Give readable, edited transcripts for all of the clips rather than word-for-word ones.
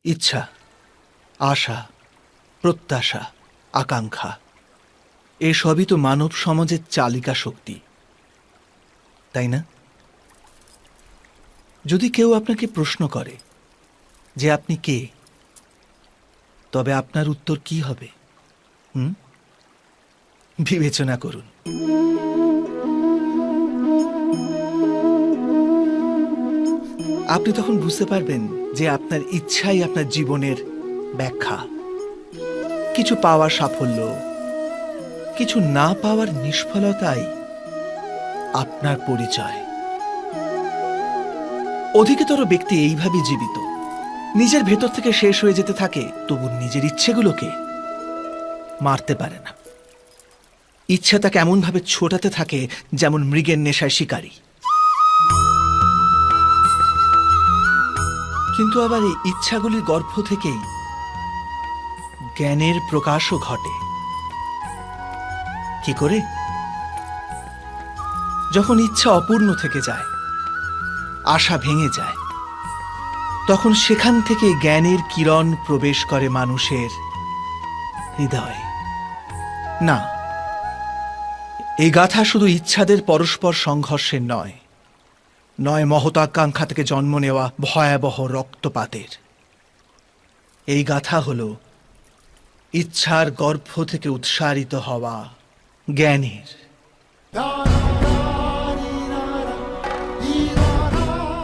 ইচ্ছা, আশা, প্রত্যাশা, আকাঙ্ক্ষা এসবই তো মানব সমাজের চালিকা শক্তি, তাই না? যদি কেউ আপনাকে প্রশ্ন করে যে আপনি কে, তবে আপনার উত্তর কি হবে? বিবেচনা করুন। আপনি তখন বুঝতে পারবেন যে আপনার ইচ্ছাই আপনার জীবনের ব্যাখ্যা। কিছু পাওয়ার সাফল্য, কিছু না পাওয়ার নিষ্ফলতাই আপনার পরিচয়। অধিকতর ব্যক্তি এইভাবে জীবিত, নিজের ভেতর থেকে শেষ হয়ে যেতে থাকে, তবু নিজের ইচ্ছেগুলোকে মারতে পারে না। ইচ্ছা তাকে এমনভাবে ছোটাতে থাকে যেমন মৃগের নেশায় শিকারী। কিন্তু আবার এই ইচ্ছাগুলির গর্ভ থেকেই জ্ঞানের প্রকাশও ঘটে। কি করে? যখন ইচ্ছা অপূর্ণ থেকে যায়, আশা ভেঙে যায়, তখন সেখান থেকে জ্ঞানের কিরণ প্রবেশ করে মানুষের হৃদয়ে। না, এই গাথা শুধু ইচ্ছাদের পরস্পর সংঘর্ষের নয়, নয় মহতাকাঙ্ক্ষা থেকে জন্ম নেওয়া ভয়াবহ রক্তপাতের। এই গাথা হল ইচ্ছার গর্ভ থেকে উৎসারিত হওয়া জ্ঞানের।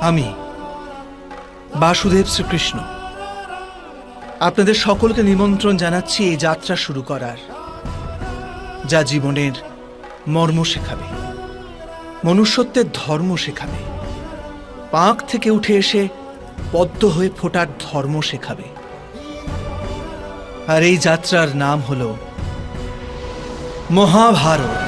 আমি বাসুদেব শ্রীকৃষ্ণ আপনাদের সকলকে নিমন্ত্রণ জানাচ্ছি এই যাত্রা শুরু করার, যা জীবনের মর্ম শেখাবে, মনুষ্যত্বের ধর্ম শেখাবে, পাঁক থেকে উঠে এসে পদ্ম হয়ে ফোটার ধর্ম শেখাবে। আর এই যাত্রার নাম হল মহাভারত।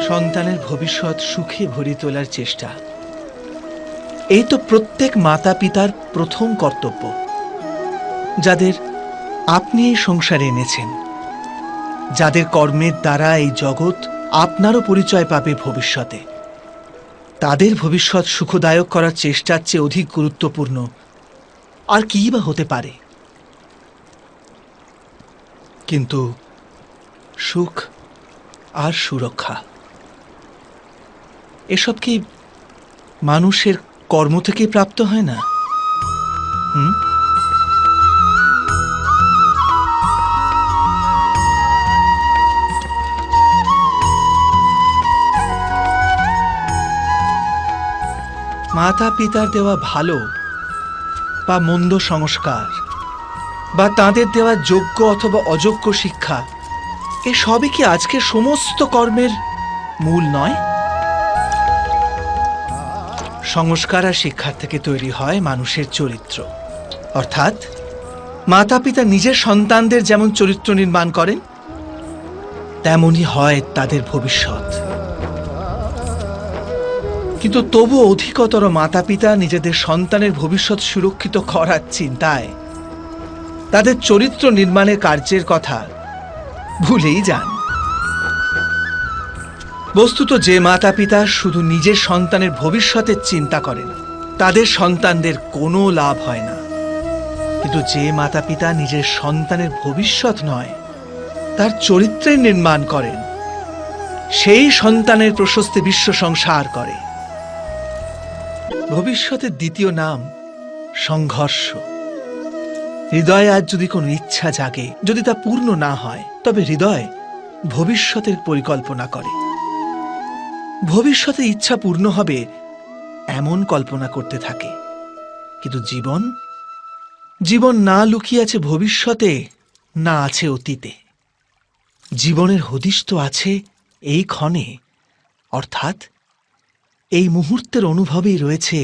সন্তানের ভবিষ্যৎ সুখে ভরি তোলার চেষ্টা, এই তো প্রত্যেক মাতা পিতার প্রথম কর্তব্য। যাদের আপনি এই সংসারে এনেছেন, যাদের কর্মের দ্বারা এই জগৎ আপনারও পরিচয় পাবে ভবিষ্যতে, তাদের ভবিষ্যৎ সুখদায়ক করার চেষ্টার চেয়ে অধিক গুরুত্বপূর্ণ আর কী বা হতে পারে? কিন্তু সুখ আর সুরক্ষা এসব কি মানুষের কর্ম থেকেই প্রাপ্ত হয় না? মাতা পিতার দেওয়া ভালো বা মন্দ সংস্কার, বা তাঁদের দেওয়া যোগ্য অথবা অযোগ্য শিক্ষা, এসবই কি আজকের সমস্ত কর্মের মূল নয়? সংস্কার আর শিক্ষার থেকে তৈরি হয় মানুষের চরিত্র। অর্থাৎ মাতা পিতা নিজের সন্তানদের যেমন চরিত্র নির্মাণ করেন, তেমনই হয় তাদের ভবিষ্যৎ। কিন্তু তবু অধিকতর মাতা পিতা নিজেদের সন্তানের ভবিষ্যৎ সুরক্ষিত করার চিন্তায় তাদের চরিত্র নির্মাণের কার্যের কথা ভুলেই যান। বস্তুত যে মাতা পিতা শুধু নিজের সন্তানের ভবিষ্যতের চিন্তা করেন, তাদের সন্তানদের কোনো লাভ হয় না। কিন্তু যে মাতা পিতা নিজের সন্তানের ভবিষ্যৎ নয়, তার চরিত্রের নির্মাণ করেন, সেই সন্তানের প্রশস্তি বিশ্ব সংসার করে। ভবিষ্যতের দ্বিতীয় নাম সংঘর্ষ। হৃদয়ে আজ যদি কোনো ইচ্ছা জাগে, যদি তা পূর্ণ না হয়, তবে হৃদয় ভবিষ্যতের পরিকল্পনা করে। ভবিষ্যতে ইচ্ছা পূর্ণ হবে এমন কল্পনা করতে থাকে। কিন্তু জীবন না লুকিয়ে আছে ভবিষ্যতে, না আছে অতীতে। জীবনের হদিশ তো আছে এই ক্ষণে, অর্থাৎ এই মুহূর্তের অনুভবেই রয়েছে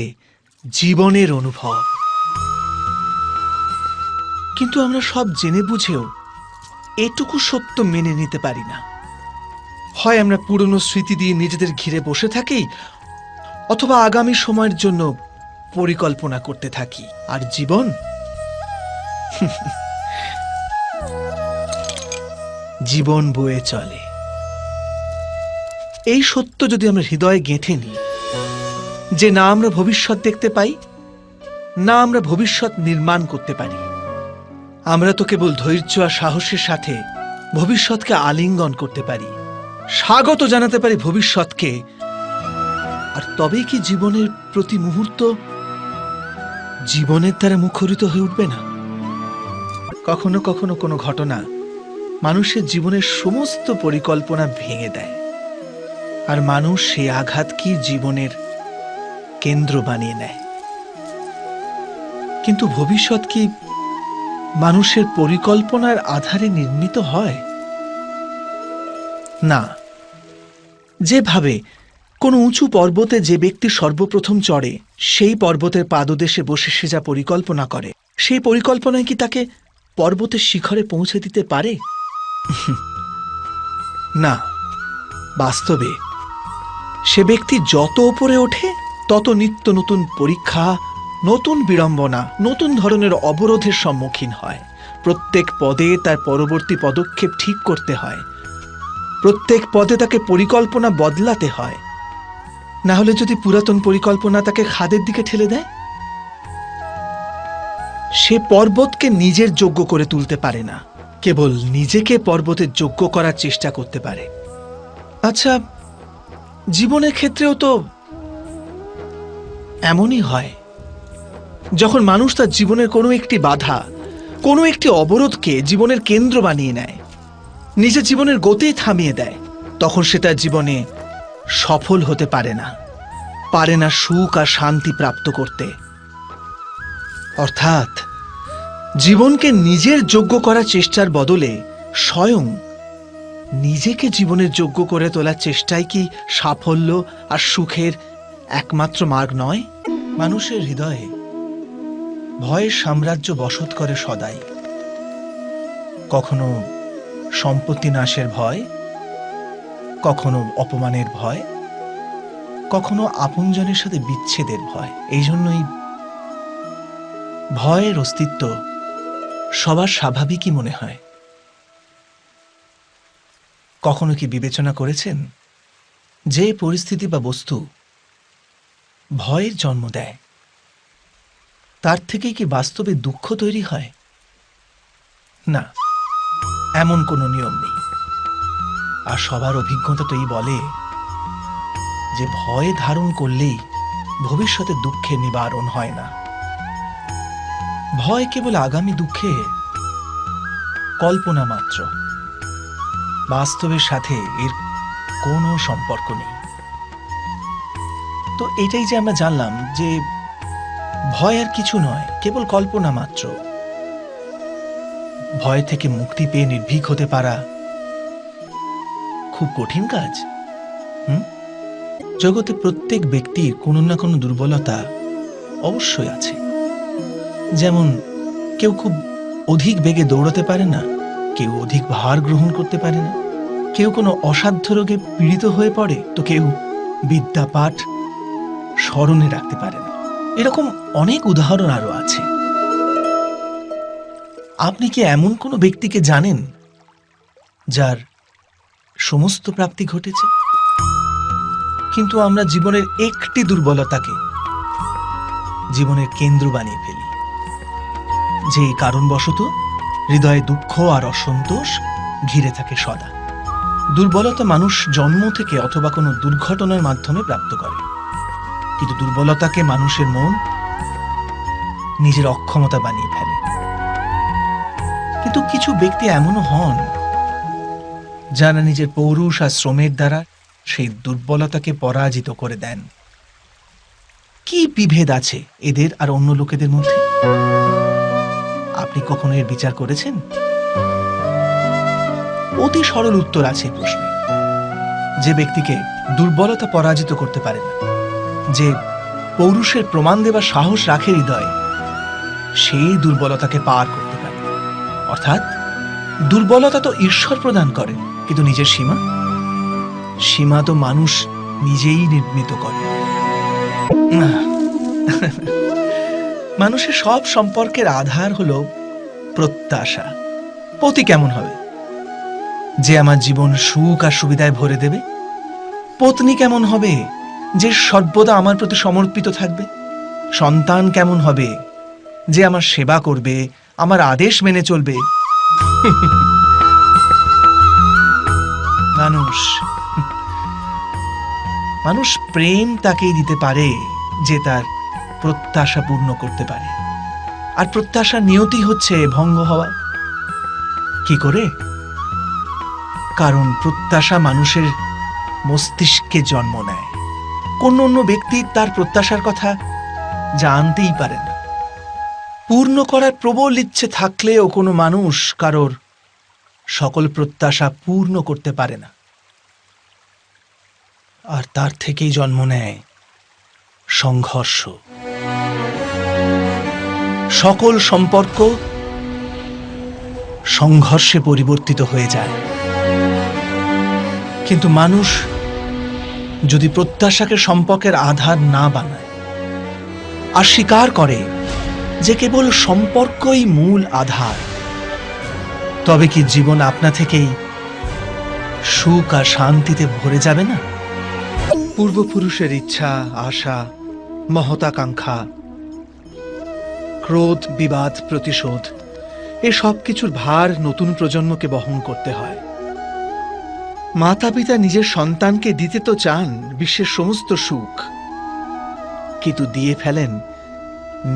জীবনের অনুভব। কিন্তু আমরা সব জেনে বুঝেও এটুকু সত্য মেনে নিতে পারি না। হয় আমরা পুরনো স্মৃতি দিয়ে নিজেদের ঘিরে বসে থাকি, অথবা আগামী সময়ের জন্য পরিকল্পনা করতে থাকি। আর জীবন জীবন বয়ে চলে। এই সত্য যদি আমরা হৃদয়ে গেঁথে নিই যে না আমরা ভবিষ্যৎ দেখতে পাই, না আমরা ভবিষ্যৎ নির্মাণ করতে পারি, আমরা তো কেবল ধৈর্য আর সাহসের সাথে ভবিষ্যৎকে আলিঙ্গন করতে পারি, স্বাগত জানাতে পারি ভবিষ্যৎকে। আর তবেই কি জীবনের প্রতি মুহূর্ত জীবনের দ্বারা মুখরিত হয়ে উঠবে না? কখনো কখনো কোনো ঘটনা মানুষের জীবনের সমস্ত পরিকল্পনা ভেঙে দেয়, আর মানুষ সেই আঘাতকে জীবনের কেন্দ্র বানিয়ে নেয়। কিন্তু ভবিষ্যৎ কি মানুষের পরিকল্পনার আধারে নির্মিত হয়? না। যেভাবে কোনো উঁচু পর্বতে যে ব্যক্তি সর্বপ্রথম চড়ে, সেই পর্বতের পাদদেশে বসে সে যা পরিকল্পনা করে, সেই পরিকল্পনায় কি তাকে পর্বতের শিখরে পৌঁছে দিতে পারে? না। বাস্তবে সে ব্যক্তি যত উপরে ওঠে তত নিত্য নতুন পরীক্ষা, নতুন বিড়ম্বনা, নতুন ধরনের অবরোধের সম্মুখীন হয়। প্রত্যেক পদে তার পরবর্তী পদক্ষেপ ঠিক করতে হয়, প্রত্যেক পদে তাকে পরিকল্পনা বদলাতে হয়। না হলে যদি পুরাতন পরিকল্পনা তাকে খাদের দিকে ঠেলে দেয়, সে পর্বতকে নিজের যোগ্য করে তুলতে পারে না, কেবল নিজেকে পর্বতের যোগ্য করার চেষ্টা করতে পারে। আচ্ছা, জীবনের ক্ষেত্রেও তো এমনই হয়। যখন মানুষ তার জীবনের কোনো একটি বাধা, কোনো একটি অবরোধকে জীবনের কেন্দ্র বানিয়ে নেয়, নিজের জীবনের গতি থামিয়ে দেয়, তখন সে তার জীবনে সফল হতে পারে না সুখ আর শান্তি প্রাপ্ত করতে। অর্থাৎ জীবনকে নিজের যোগ্য করার চেষ্টার বদলে স্বয়ং নিজেকে জীবনের যোগ্য করে তোলার চেষ্টাই কি সাফল্য আর সুখের একমাত্র মার্গ নয়? মানুষের হৃদয়ে ভয়ের সাম্রাজ্য বসত করে সদাই। কখনো সম্পত্তি নাশের ভয়, কখনো অপমানের ভয়, কখনো আপনজনের সাথে বিচ্ছেদের ভয়। এই জন্যই ভয়ের অস্তিত্ব সবার স্বাভাবিকই মনে হয়। কখনো কি বিবেচনা করেছেন যে পরিস্থিতি বা বস্তু ভয়ের জন্ম দেয়, তার থেকেই কি বাস্তবে দুঃখ তৈরি হয়? না, এমন কোনো নিয়ম নেই। আর সবার অভিজ্ঞতা তো এই বলে যে ভয় ধারণ করলেই ভবিষ্যতে দুঃখের নিবারণ হয় না। ভয় কেবল আগামী দুঃখে কল্পনা মাত্র, বাস্তবের সাথে এর কোনো সম্পর্ক নেই। তো এটাই যে আমরা জানলাম যে ভয় আর কিছু নয়, কেবল কল্পনা মাত্র। ভয় থেকে মুক্তি পেয়ে নির্ভীক হতে পারা খুব কঠিন কাজ। জগতে প্রত্যেক ব্যক্তির কোনো না কোনো দুর্বলতা অবশ্যই আছে। যেমন কেউ খুব অধিক বেগে দৌড়াতে পারে না, কেউ অধিক ভার গ্রহণ করতে পারে না, কেউ কোনো অসাধ্য রোগে পীড়িত হয়ে পড়ে, তো কেউ বিদ্যা পাঠ স্মরণে রাখতে পারে না। এরকম অনেক উদাহরণ আরো আছে। আপনি কি এমন কোনো ব্যক্তিকে জানেন যার সমস্ত প্রাপ্তি ঘটেছে? কিন্তু আমরা জীবনের একটি দুর্বলতাকে জীবনের কেন্দ্র বানিয়ে ফেলি, যে কারণবশত হৃদয়ে দুঃখ আর অসন্তোষ ঘিরে থাকে সদা। দুর্বলতা মানুষ জন্ম থেকে অথবা কোনো দুর্ঘটনার মাধ্যমে প্রাপ্ত করে, কিন্তু দুর্বলতাকে মানুষের মন নিজের অক্ষমতা বানিয়ে ফেলে। কিন্তু কিছু ব্যক্তি এমনও হন যারা নিজের পৌরুষ আর শ্রমের দ্বারা সেই দুর্বলতাকে পরাজিত করে দেন। কি বিভেদ আছে এদের আর অন্য লোকেদের মধ্যে? আপনি কখনো এর বিচার করেছেন? অতি সরল উত্তর আছে এই প্রশ্নে। যে ব্যক্তিকে দুর্বলতা পরাজিত করতে পারে না, যে পৌরুষের প্রমাণ দেবার সাহস রাখে হৃদয়ে, সেই দুর্বলতাকে পার করতে পারে। অর্থাৎ দুর্বলতা তো ঈশ্বর প্রদান করে, কিন্তু নিজের সীমা তো মানুষ নিজেই নির্মিত করে। মানুষের সব সম্পর্কের আধার হলো প্রত্যাশা। পতি কেমন হবে? যে আমার জীবন সুখ আর সুবিধায় ভরে দেবে? পত্নী কেমন হবে যে সর্বদা আমার প্রতি সমর্পিত থাকবে? সন্তান কেমন হবে যে আমার সেবা করবে, আমার আদেশ মেনে চলবে? মানুষ মানুষ প্রেম তাকেই দিতে পারে যে তার প্রত্যাশা পূর্ণ করতে পারে। আর প্রত্যাশা নিয়তি হচ্ছে ভঙ্গ হওয়া। কি করে? কারণ প্রত্যাশা মানুষের মস্তিষ্কে জন্ম নেয়। কোন অন্য ব্যক্তি তার প্রত্যাশার কথা জানতেই পারে না। পূর্ণ করার প্রবল ইচ্ছে থাকলেও কোনো মানুষ কারোর সকল প্রত্যাশা পূর্ণ করতে পারে না। আর তার থেকেই জন্ম নেয় সংঘর্ষ। সকল সম্পর্ক সংঘর্ষে পরিবর্তিত হয়ে যায়। কিন্তু মানুষ যদি প্রত্যাশাকে সম্পর্কের আধার না বানায় আর স্বীকার করে যে কেবল সম্পর্কই মূল আধার, তবে কি জীবন আপনা থেকেই সুখ আর শান্তিতে ভরে যাবে না? পূর্বপুরুষের ইচ্ছা, আশা, মহতাকাঙ্ক্ষা, ক্রোধ, বিবাদ, প্রতিশোধ, এ সব কিছুর ভার নতুন প্রজন্মকে বহন করতে হয়। মাতা পিতা নিজের সন্তানকে দিতে তো চান বিশ্বের সমস্ত সুখ, কিন্তু দিয়ে ফেলেন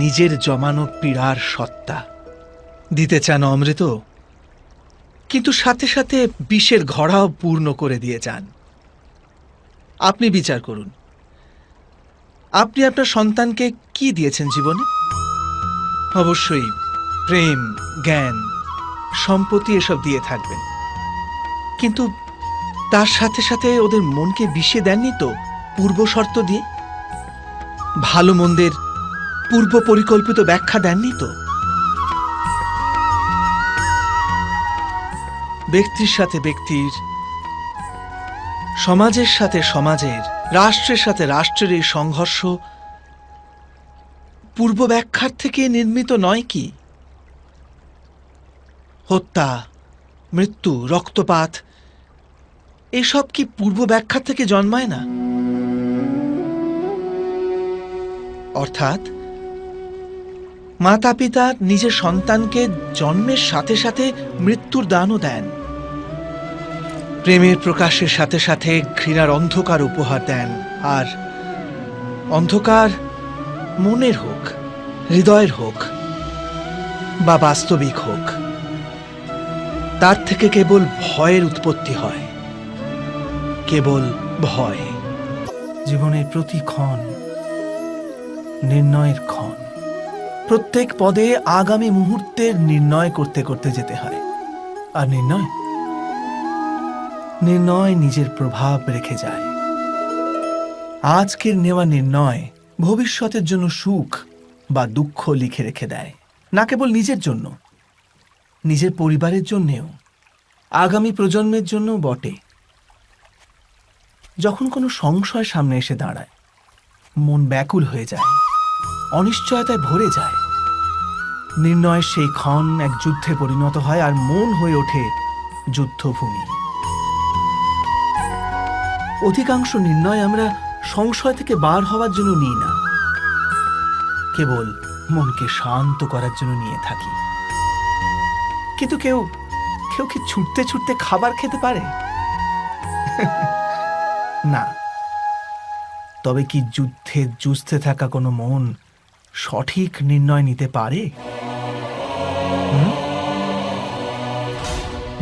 নিজের জমানো পীড়ার সত্তা। দিতে চান অমৃত, কিন্তু সাথে সাথে বিষের ঘড়াও পূর্ণ করে দিয়ে যান। আপনি বিচার করুন, আপনি আপনার সন্তানকে কি দিয়েছেন জীবনে? অবশ্যই প্রেম, জ্ঞান, সম্পত্তি এসব দিয়ে থাকবেন, কিন্তু তার সাথে সাথে ওদের মনকে বিষে দেননি তো পূর্ব শর্ত দিয়ে? ভালো মন্দের পূর্ব পরিকল্পিত ব্যাখ্যা দেননি তো? ব্যক্তির সাথে ব্যক্তির, সমাজের সাথে সমাজের, রাষ্ট্রের সাথে রাষ্ট্রের এই সংঘর্ষ পূর্ব ব্যাখ্যার থেকে নির্মিত নয় কি? হত্যা, মৃত্যু, রক্তপাত এসব কি পূর্ব ব্যাখ্যা থেকে জন্মায় না? অর্থাৎ মাতা পিতা নিজের সন্তানকে জন্মের সাথে সাথে মৃত্যুর দানও দেন, প্রেমের প্রকাশের সাথে সাথে ঘৃণার অন্ধকার উপহার দেন। আর অন্ধকার মনের হোক, হৃদয়ের হোক বা বাস্তবিক হোক, তার থেকে কেবল ভয়ের উৎপত্তি হয়, কেবল ভয়। জীবনের প্রতি ক্ষণ নির্ণয়ের ক্ষণ। প্রত্যেক পদে আগামী মুহূর্তের নির্ণয় করতে করতে যেতে হয়। আর নির্ণয় নিজের প্রভাব রেখে যায়। আজকের নেওয়া নির্ণয় ভবিষ্যতের জন্য সুখ বা দুঃখ লিখে রেখে দেয়। না কেবল নিজের জন্য, নিজের পরিবারের জন্যেও, আগামী প্রজন্মের জন্য বটে। যখন কোনো সংশয় সামনে এসে দাঁড়ায়, মন ব্যাকুল হয়ে যায়, অনিশ্চয়তায় ভরে যায়। নির্ণয়ের সেই ক্ষণ এক যুদ্ধে পরিণত হয় আর মন হয়ে ওঠে যুদ্ধভূমি। অধিকাংশ নির্ণয় আমরা সংশয় থেকে বার হওয়ার জন্য নিই না, কেবল মনকে শান্ত করার জন্য নিয়ে থাকি। কিন্তু কেউ কি ছুটতে ছুটতে খাবার খেতে পারে? না। তবে কি যুদ্ধে যুঝতে থাকা কোনো মন সঠিক নির্ণয় নিতে পারে?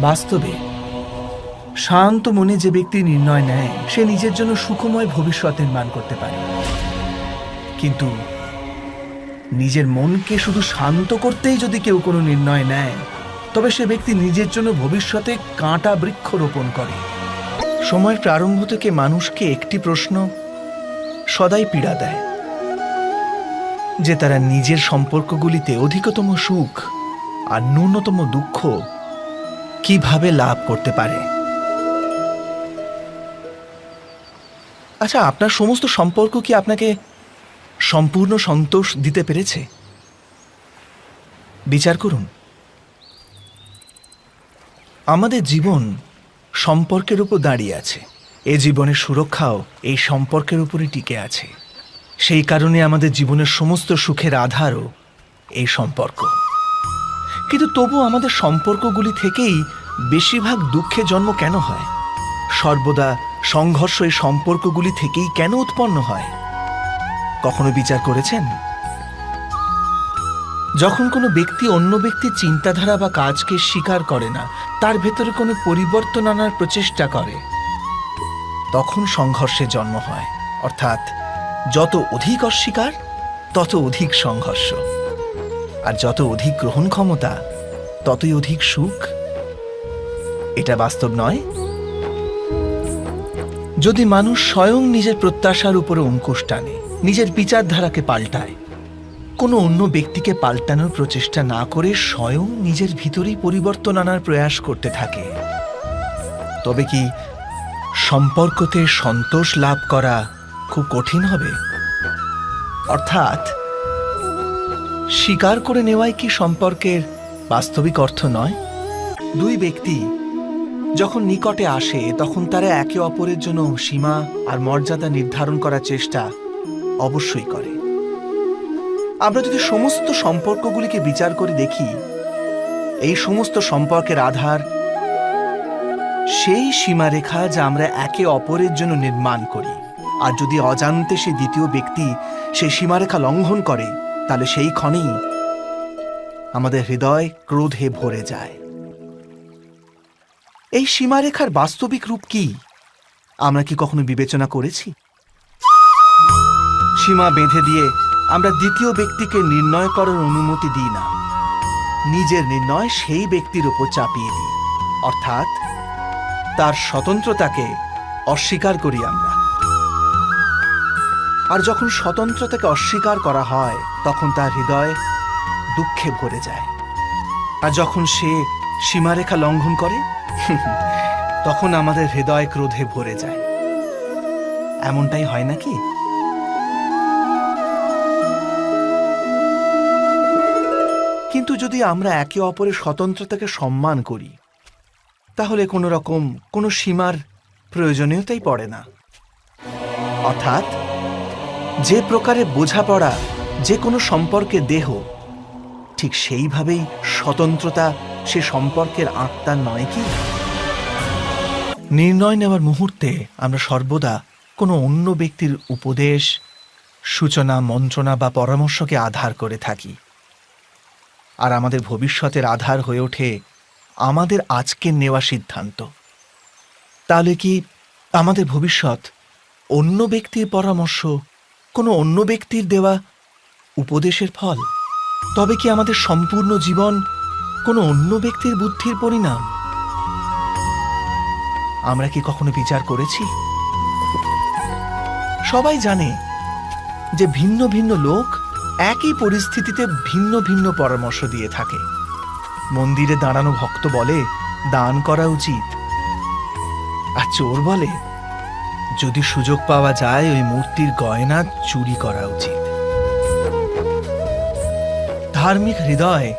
বাস্তবে শান্ত মনে যে ব্যক্তি নির্ণয় নেয়, সে নিজের জন্য সুখময় ভবিষ্যৎ নির্মাণ করতে পারে। কিন্তু নিজের মনকে শুধু শান্ত করতেই যদি কেউ কোনো নির্ণয় নেয়, তবে সে ব্যক্তি নিজের জন্য ভবিষ্যতে কাঁটা বৃক্ষ রোপণ করে। সময়ের প্রারম্ভ থেকে মানুষকে একটি প্রশ্ন সদাই পীড়া দেয়, যে তারা নিজের সম্পর্কগুলিতে অধিকতম সুখ আর ন্যূনতম দুঃখ কিভাবে লাভ করতে পারে। আচ্ছা, আপনার সমস্ত সম্পর্ক কি আপনাকে সম্পূর্ণ সন্তোষ দিতে পেরেছে? বিচার করুন। আমাদের জীবন সম্পর্কের উপর দাঁড়িয়ে আছে। এ জীবনের সুরক্ষাও এই সম্পর্কের উপরই টিকে আছে। সেই কারণে আমাদের জীবনের সমস্ত সুখের আধারও এই সম্পর্ক। কিন্তু তবু আমাদের সম্পর্কগুলি থেকেই বেশিরভাগ দুঃখের জন্ম কেন হয়? সর্বদা সংঘর্ষ এই সম্পর্কগুলি থেকেই কেন উৎপন্ন হয়? কখনো বিচার করেছেন? যখন কোনো ব্যক্তি অন্য ব্যক্তির চিন্তাধারা বা কাজকে স্বীকার করে না, তার ভেতরে কোনো পরিবর্তন আনার প্রচেষ্টা করে, তখন সংঘর্ষের জন্ম হয়। অর্থাৎ যত অধিক অস্বীকার তত অধিক সংঘর্ষ, আর যত অধিক গ্রহণ ক্ষমতা ততই অধিক সুখ। এটা বাস্তব নয়? যদি মানুষ স্বয়ং নিজের প্রত্যাশার উপরে অঙ্কুশ টানে, নিজের বিচারধারাকে পাল্টায়, কোনো অন্য ব্যক্তিকে পাল্টানোর প্রচেষ্টা না করে স্বয়ং নিজের ভিতরেই পরিবর্তন আনার প্রয়াস করতে থাকে, তবে কি সম্পর্কতে সন্তোষ লাভ করা খুব কঠিন হবে? অর্থাৎ স্বীকার করে নেওয়াই কি সম্পর্কের বাস্তবিক অর্থ নয়? দুই ব্যক্তি যখন নিকটে আসে তখন তারা একে অপরের জন্য সীমা আর মর্যাদা নির্ধারণ করার চেষ্টা অবশ্যই করে। আমরা যদি সমস্ত সম্পর্কগুলিকে বিচার করে দেখি, এই সমস্ত সম্পর্কের আধার সেই সীমারেখা যা আমরা একে অপরের জন্য নির্মাণ করি। আর যদি অজান্তে সে দ্বিতীয় ব্যক্তি সেই সীমারেখা লঙ্ঘন করে, তাহলে সেই ক্ষণেই আমাদের হৃদয় ক্রোধে ভরে যায়। এই সীমারেখার বাস্তবিক রূপ কি আমরা কি কখনো বিবেচনা করেছি? সীমা বেঁধে দিয়ে আমরা দ্বিতীয় ব্যক্তিকে নির্ণয় করার অনুমতি দিই না, নিজের নির্ণয় সেই ব্যক্তির উপর চাপিয়ে দিই। অর্থাৎ তার স্বতন্ত্রতাকে অস্বীকার করি আমরা। আর যখন স্বতন্ত্রতাকে অস্বীকার করা হয় তখন তার হৃদয় দুঃখে ভরে যায়। আর যখন সে সীমারেখা লঙ্ঘন করে তখন আমাদের হৃদয় ক্রোধে ভরে যায়। এমনটাই হয় নাকি? কিন্তু যদি আমরা একে অপরের স্বতন্ত্রতাকে সম্মান করি, তাহলে কোনো সীমার প্রয়োজনীয়তাই পড়ে না। অর্থাৎ যে প্রকারে বোঝাপড়া যে কোনো সম্পর্কের দেহ, ঠিক সেইভাবেই স্বতন্ত্রতা সে সম্পর্কের আত্মা নয় কি? নির্ণয় নেওয়ার মুহূর্তে আমরা সর্বদা কোনো অন্য ব্যক্তির উপদেশ, সূচনা, মন্ত্রণা বা পরামর্শকে আধার করে থাকি। আর আমাদের ভবিষ্যতের আধার হয়ে ওঠে আমাদের আজকের নেওয়া সিদ্ধান্ত। তাহলে কি আমাদের ভবিষ্যৎ অন্য ব্যক্তির পরামর্শ, কোনো অন্য ব্যক্তির দেওয়া উপদেশের ফল? তবে কি আমাদের সম্পূর্ণ জীবন কোনো অন্য ব্যক্তির বুদ্ধির পরিণাম? আমরা কি কখনো বিচার করেছি? সবাই জানে যে ভিন্ন ভিন্ন লোক একই পরিস্থিতিতে ভিন্ন ভিন্ন পরামর্শ দিয়ে থাকে। মন্দিরে দাঁড়ানো ভক্ত বলে দান করা উচিত, আর চোর বলে যদি সুযোগ পাওয়া যায় ওই মূর্তির গয়না চুরি করা উচিত। ধার্মিক হৃদয়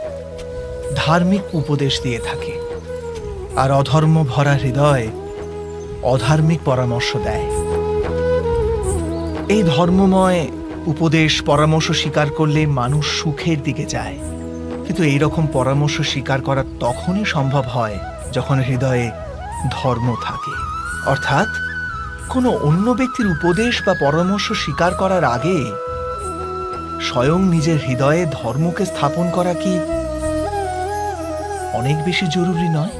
ধার্মিক উপদেশ দিয়ে থাকে, আর অধর্ম ভরা হৃদয় অধার্মিক পরামর্শ দেয়। এই ধর্মময় উপদেশ পরামর্শ স্বীকার করলে মানুষ সুখের দিকে যায়। কিন্তু এইরকম পরামর্শ স্বীকার করা তখনই সম্ভব হয় যখন হৃদয়ে ধর্ম থাকে। অর্থাৎ কোনো অন্য ব্যক্তির উপদেশ বা পরামর্শ স্বীকার করার আগে স্বয়ং নিজের হৃদয়ে ধর্মকে স্থাপন করা কি অনেক বেশি জরুরি নয়?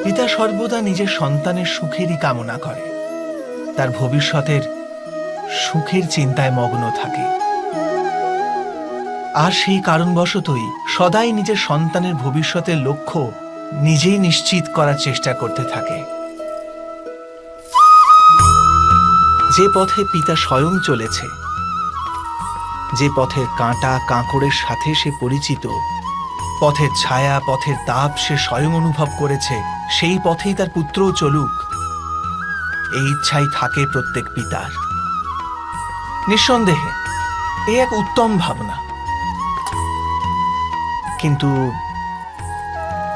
পিতা সর্বদা নিজের সন্তানের সুখেরই কামনা করে, তার ভবিষ্যতের সুখের চিন্তায় মগ্ন থাকে। আর সেই কারণবশতই সদাই নিজের সন্তানের ভবিষ্যতের লক্ষ্য নিজেই নিশ্চিত করার চেষ্টা করতে থাকে। যে পথে পিতা স্বয়ং চলেছে, যে পথের কাঁটা কাঁকড়ের সাথে সে পরিচিত, পথের ছায়া পথের তাপ সে স্বয়ং অনুভব করেছে, সেই পথেই তার পুত্রও চলুক, এই ইচ্ছাই থাকে প্রত্যেক পিতার। নিঃসন্দেহে এ এক উত্তম ভাবনা। কিন্তু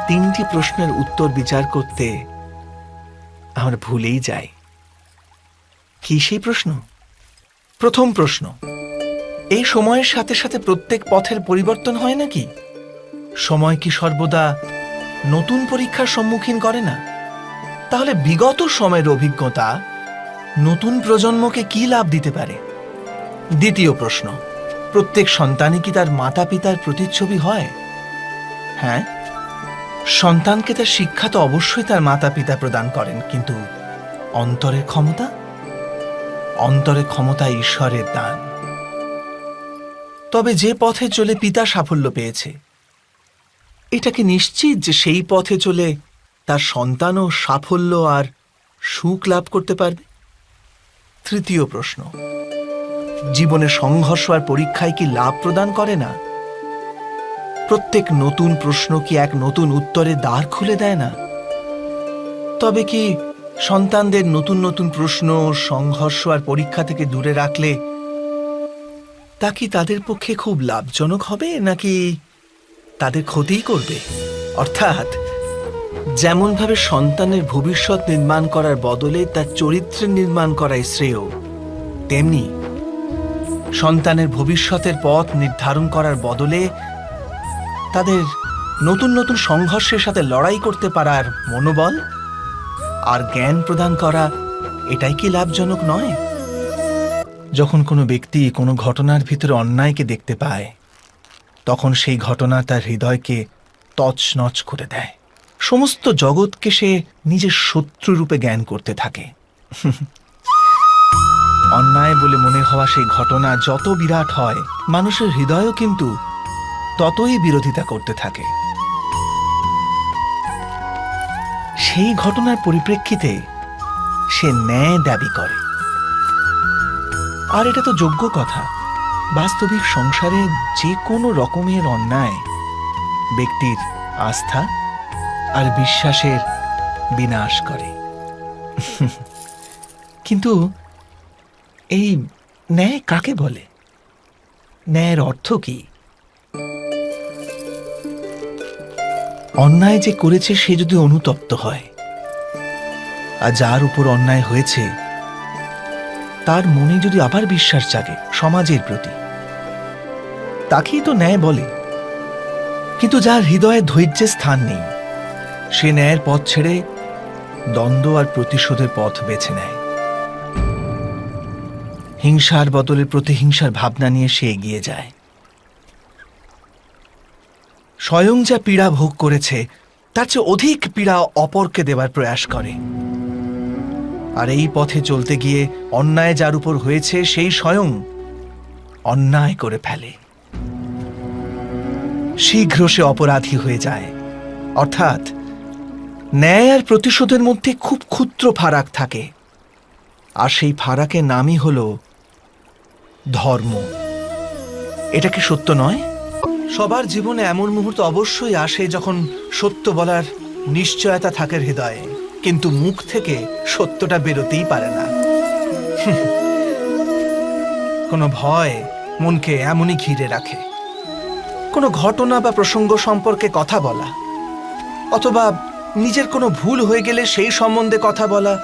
তিনটি প্রশ্নের উত্তর বিচার করতে আমরা ভুলেই যাই। কি সেই প্রশ্ন? প্রথম প্রশ্ন, এই সময়ের সাথে সাথে প্রত্যেক পথের পরিবর্তন হয় নাকি? সময় কি সর্বদা নতুন পরীক্ষার সম্মুখীন করে না? তাহলে বিগত সময়ের অভিজ্ঞতা নতুন প্রজন্মকে কি লাভ দিতে পারে? দ্বিতীয় প্রশ্ন, প্রত্যেক সন্তানই কি তার মাতা পিতার প্রতিচ্ছবি হয়? হ্যাঁ, সন্তানকে তার শিক্ষা তো অবশ্যই তার মাতা পিতা প্রদান করেন, কিন্তু অন্তরের ক্ষমতা? অন্তরের ক্ষমতা ঈশ্বরের দান। তবে যে পথে চলে পিতা সাফল্য পেয়েছে, এটা কি নিশ্চিত যে সেই পথে চলে তার সন্তানও সাফল্য আর সুখ লাভ করতে পারবে? তৃতীয় প্রশ্ন, জীবনে সংঘর্ষ আর পরীক্ষায় কি লাভ প্রদান করে না? প্রত্যেক নতুন প্রশ্ন কি এক নতুন উত্তরের দ্বার খুলে দেয় না? তবে কি সন্তানদের নতুন নতুন প্রশ্ন, সংঘর্ষ আর পরীক্ষা থেকে দূরে রাখলে তা কি তাদের পক্ষে খুব লাভজনক হবে, নাকি তাদের ক্ষতিই করবে? অর্থাৎ যেমনভাবে সন্তানের ভবিষ্যৎ নির্মাণ করার বদলে তার চরিত্রের নির্মাণ করাই শ্রেয়, তেমনি সন্তানের ভবিষ্যতের পথ নির্ধারণ করার বদলে তাদের নতুন নতুন সংঘর্ষের সাথে লড়াই করতে পারার মনোবল আর জ্ঞান প্রদান করা, এটাই কি লাভজনক নয়? যখন কোনো ব্যক্তি কোনো ঘটনার ভিতরে অন্যায়কে দেখতে পায়, তখন সেই ঘটনা তার হৃদয়কে তছনছ করে দেয়। সমস্ত জগৎকে সে নিজের শত্রুরূপে জ্ঞান করতে থাকে। অন্যায় বলে মনে হওয়া সেই ঘটনা যত বিরাট হয়, মানুষের হৃদয়ও কিন্তু ততই বিরোধিতা করতে থাকে। সেই ঘটনার পরিপ্রেক্ষিতে সে ন্যায় দাবি করে। আর এটা তো যোগ্য কথা। বাস্তবিক সংসারে যে কোনো রকমের অন্যায় ব্যক্তির আস্থা আর বিশ্বাসের বিনাশ করে। কিন্তু এই ন্যায় কাকে বলে? ন্যায়ের অর্থ কি? অন্যায় যে করেছে সে যদি অনুতপ্ত হয়, আর যার উপর অন্যায় হয়েছে তার মনে যদি আবার বিশ্বাস জাগে সমাজের প্রতি, তাকেই তো ন্যায় বলে। কিন্তু যার হৃদয়ে ধৈর্যের স্থান নেই, সে ন্যায়ের পথ ছেড়ে দ্বন্দ্ব আর প্রতিশোধের পথ বেছে নেয়। হিংসার বদলে প্রতিহিংসার ভাবনা নিয়ে সে এগিয়ে যায়। স্বয়ং যা পীড়া ভোগ করেছে তার চেয়ে অধিক পীড়া অপরকে দেবার প্রয়াস করে। আর এই পথে চলতে গিয়ে অন্যায় যার উপর হয়েছে সেই স্বয়ং অন্যায় করে ফেলে। শীঘ্র সে অপরাধী হয়ে যায়। অর্থাৎ ন্যায় আর প্রতিশোধের মধ্যে খুব ক্ষুদ্র ফারাক থাকে, আর সেই ফারাকের নামই হল ধর্ম। এটা কি সত্য নয়? সবার জীবনে এমন মুহূর্ত অবশ্যই আসে যখন সত্য বলার নিশ্চয়তা থাকে হৃদয়ে, কিন্তু মুখ থেকে সত্যটা বেরোতেই পারে না। কোনো ভয় মনকে এমনই ঘিরে রাখে। কোনো ঘটনা বা প্রসঙ্গ সম্পর্কে কথা বলা, অথবা নিজের কোনো ভুল হয়ে গেলে সেই সম্বন্ধে কথা বলা,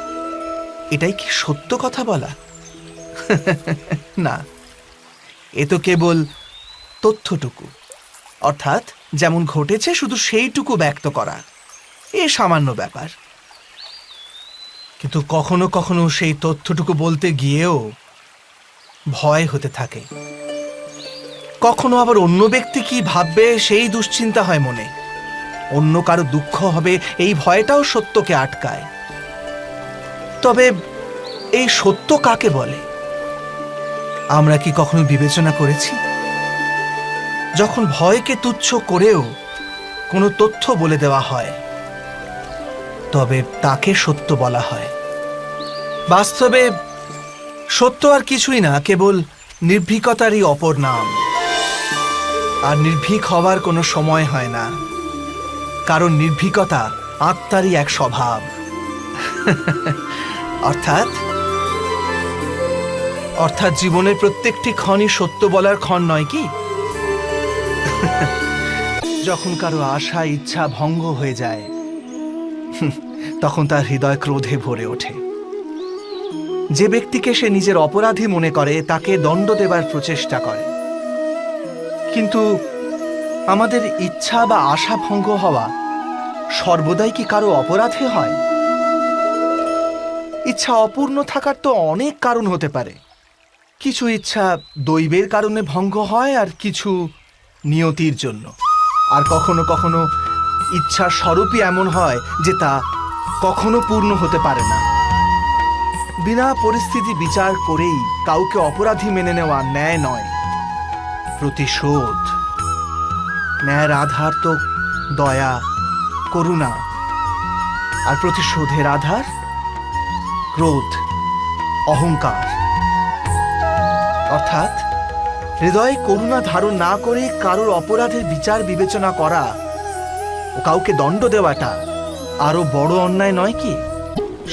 এটাই কি সত্য কথা বলা? না, এ তো কেবল তথ্যটুকু, অর্থাৎ যেমন ঘটেছে শুধু সেইটুকু ব্যক্ত করা, এ সামান্য ব্যাপার। কিন্তু কখনো কখনো সেই তথ্যটুকু বলতে গিয়েও ভয় হতে থাকে। কখনো আবার অন্য ব্যক্তি কি ভাববে সেই দুশ্চিন্তা হয় মনে। অন্য কারো দুঃখ হবে এই ভয়টাও সত্যকে আটকায়। তবে এই সত্য কাকে বলে আমরা কি কখনো বিবেচনা করেছি? যখন ভয়কে তুচ্ছ করেও কোনো তথ্য বলে দেওয়া হয়, তবে তাকে সত্য বলা হয়। বাস্তবে সত্য আর কিছুই না, কেবল নির্ভীকতারই অপর নাম। আর নির্ভীক হওয়ার কোনো সময় হয় না, কারণ নির্ভীকতা আত্মারই এক স্বভাব। অর্থাৎ জীবনের প্রত্যেকটি ক্ষণই সত্য বলার ক্ষণ নয় কি? যখন কারো আশা ইচ্ছা ভঙ্গ হয়ে যায়, তখন তার হৃদয় ক্রোধে ভরে ওঠে। যে ব্যক্তিকে সে নিজের অপরাধী মনে করে তাকে দণ্ড দেবার প্রচেষ্টা করে। কিন্তু আমাদের ইচ্ছা বা আশা ভঙ্গ হওয়া সর্বদাই কি কারো অপরাধে হয়? ইচ্ছা অপূর্ণ থাকার তো অনেক কারণ হতে পারে। কিছু ইচ্ছা দৈবের কারণে ভঙ্গ হয়, আর কিছু নিয়তির জন্য, আর কখনো কখনো ইচ্ছা স্বরূপই এমন হয় যে তা কখনো পূর্ণ হতে পারে না। বিনা পরিস্থিতি বিচার করেই কাউকে অপরাধী মেনে নেওয়া ন্যায় নয়। প্রতিশোধ, ন্যায়ের আধার তো দয়া, করুণা, আর প্রতিশোধের আধার ক্রোধ, অহংকার। অর্থাৎ হৃদয়ে করুণা ধারণ না করে কারোর অপরাধের বিচার বিবেচনা করা ও কাউকে দণ্ড দেওয়াটা আরো বড় অন্যায় নয় কি?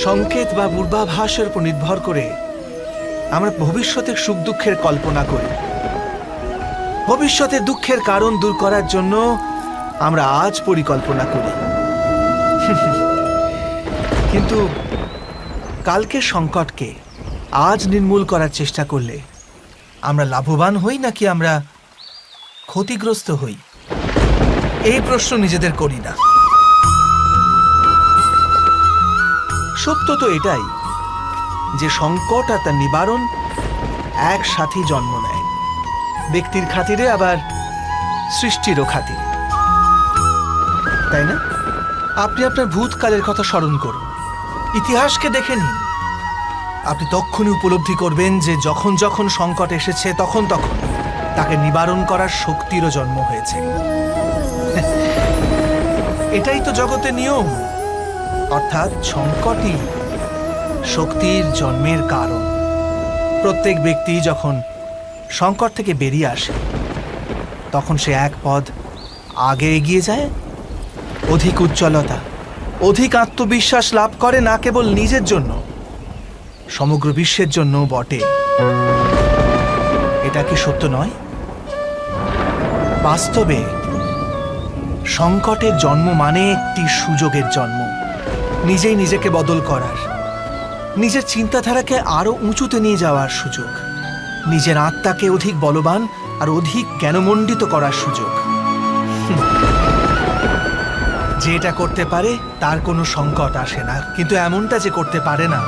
সংকেত বা পূর্বাভাসের উপর নির্ভর করে আমরা ভবিষ্যতের সুখ দুঃখের কল্পনা করি। ভবিষ্যতের দুঃখের কারণ দূর করার জন্য আমরা আজ পরিকল্পনা করি। কিন্তু কালকের সংকটকে আজ নির্মূল করার চেষ্টা করলে আমরা লাভবান হই নাকি আমরা ক্ষতিগ্রস্ত হই? এই প্রশ্ন নিজেদের করি না। সত্য তো এটাই যে সংকট আর তার নিবারণ একসাথেই জন্ম নেয়, ব্যক্তির খাতিরে আবার সৃষ্টিরও খাতিরে, তাই না? আপনি আপনার ভূতকালের কথা স্মরণ করুন, ইতিহাসকে দেখে নিন। আপনি তখনই উপলব্ধি করবেন যে যখন যখন সংকট এসেছে তখন তখন তাকে নিবারণ করার শক্তিরও জন্ম হয়েছে। এটাই তো জগতের নিয়ম। অর্থাৎ সংকটই শক্তির জন্মের কারণ। প্রত্যেক ব্যক্তি যখন সংকট থেকে বেরিয়ে আসে তখন সে এক পদ আগে এগিয়ে যায়, অধিক উজ্জ্বলতা, অধিক আত্মবিশ্বাস লাভ করে, না কেবল নিজের জন্য, সমগ্র বিশ্বের জন্য বটে। এটা কি সত্য নয়? বাস্তবে সংকটের জন্ম মানে একটি সুযোগের জন্ম, নিজেই নিজেকে বদল করার, নিজের চিন্তাধারাকে আরো উঁচুতে নিয়ে যাওয়ার সুযোগ, নিজের আত্মাকে অধিক বলবান আর অধিক জ্ঞানমণ্ডিত করার সুযোগ। যে এটা করতে পারে তার কোনো সংকট আসে না, কিন্তু এমনটা যে করতে পারে না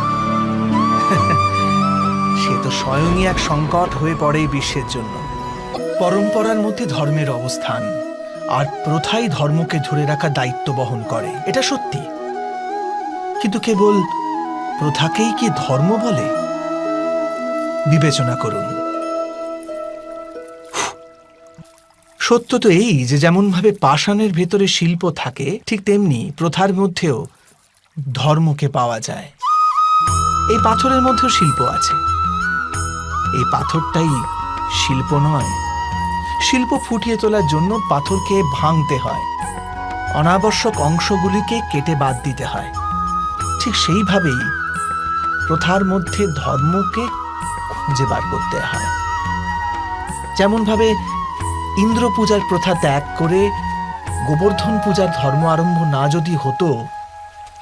সে তো স্বয়ংই এক সংকট হয়ে পড়ে বিশ্বের জন্য। পরম্পরার মধ্যে ধর্মের অবস্থান, আর প্রথাই ধর্মকে ধরে রাখার দায়িত্ব বহন করে, এটা সত্যি। কিন্তু কেবল প্রথাকেই কি ধর্ম বলে? বিবেচনা করুন। সত্য তো এই যে যেমন ভাবে পাষাণের ভেতরে শিল্প থাকে, ঠিক তেমনি প্রথার মধ্যেও ধর্মকে পাওয়া যায়। এই পাথরের মধ্যেও শিল্প আছে। এই পাথরটাই শিল্প নয়। শিল্প ফুটিয়ে তোলার জন্য পাথরকে ভাঙতে হয়, অনাবশ্যক অংশগুলিকে কেটে বাদ দিতে হয়। ঠিক সেইভাবেই প্রথার মধ্যে ধর্মকে খুঁজে বার করতে হয়। যেমনভাবে ইন্দ্র পূজার প্রথা ত্যাগ করে গোবর্ধন পূজার ধর্ম আরম্ভ না যদি হতো,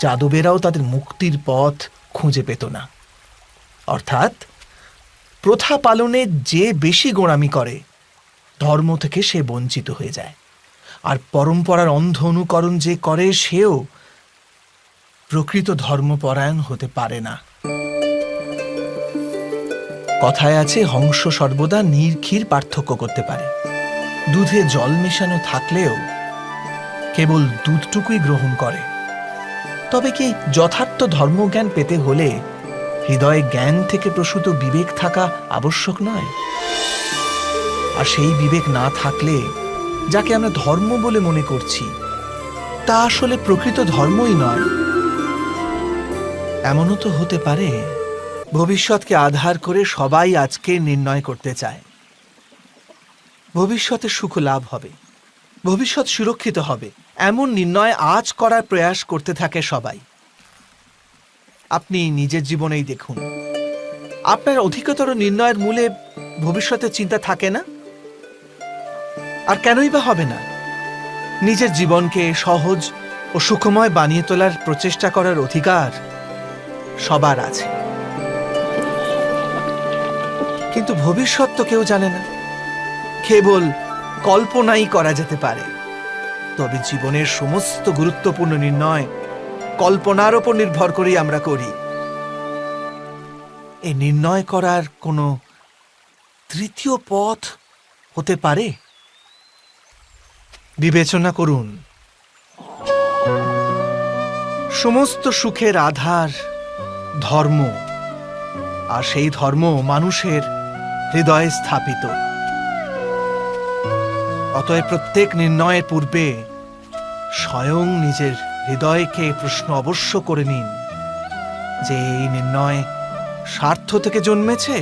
যাদবেরাও তাদের মুক্তির পথ খুঁজে পেত না। অর্থাৎ প্রথা পালনে যে বেশি গোঁড়ামি করে ধর্ম থেকে সে বঞ্চিত হয়ে যায়, আর পরম্পরার অন্ধ অনুকরণ যে করে সেও প্রকৃত ধর্মপরায়ণ হতে পারে না। কথায় আছে, হংস সর্বদা নীর ক্ষীর পার্থক্য করতে পারে। দুধে জল মেশানো থাকলেও কেবল দুধটুকুই গ্রহণ করে। তবে কি যথার্থ ধর্মজ্ঞান পেতে হলে হৃদয়ে জ্ঞান থেকে প্রসূত বিবেক থাকা আবশ্যক নয়? আর সেই বিবেক না থাকলে যাকে আমরা ধর্ম বলে মনে করছি তা আসলে প্রকৃত ধর্মই নয়। এমনও তো হতে পারে ভবিষ্যৎকে আধার করে সবাই আজকে নির্ণয় করতে চায় ভবিষ্যতে সুখ লাভ হবে, ভবিষ্যৎ সুরক্ষিত হবে, এমন নির্ণয় আজ করার প্রয়াস করতে থাকে সবাই। আপনি নিজের জীবনেই দেখুন, আপনার অধিকতর নির্ণয়ের মূলে ভবিষ্যতের চিন্তা থাকে না। আর কেনই বা হবে না? নিজের জীবনকে সহজ ও সুখময় বানিয়ে তোলার প্রচেষ্টা করার অধিকার সবার আছে। কিন্তু ভবিষ্যৎ তো কেউ জানে না, কেবল কল্পনাই করা যেতে পারে। তবে জীবনের সমস্ত গুরুত্বপূর্ণ নির্ণয় কল্পনার উপর নির্ভর করেই আমরা করি। এই নির্ণয় করার কোনো তৃতীয় পথ হতে পারে? বিবেচনা করুন, সমস্ত সুখের আধার ধর্ম, আর সেই ধর্ম মানুষের হৃদয়ে স্থাপিত। অতএব প্রত্যেক নির্ণয়ের পূর্বে স্বয়ং নিজের হৃদয়কে প্রশ্ন অবশ্য করে নিন যে এই নির্ণয় স্বার্থ থেকে জন্মেছে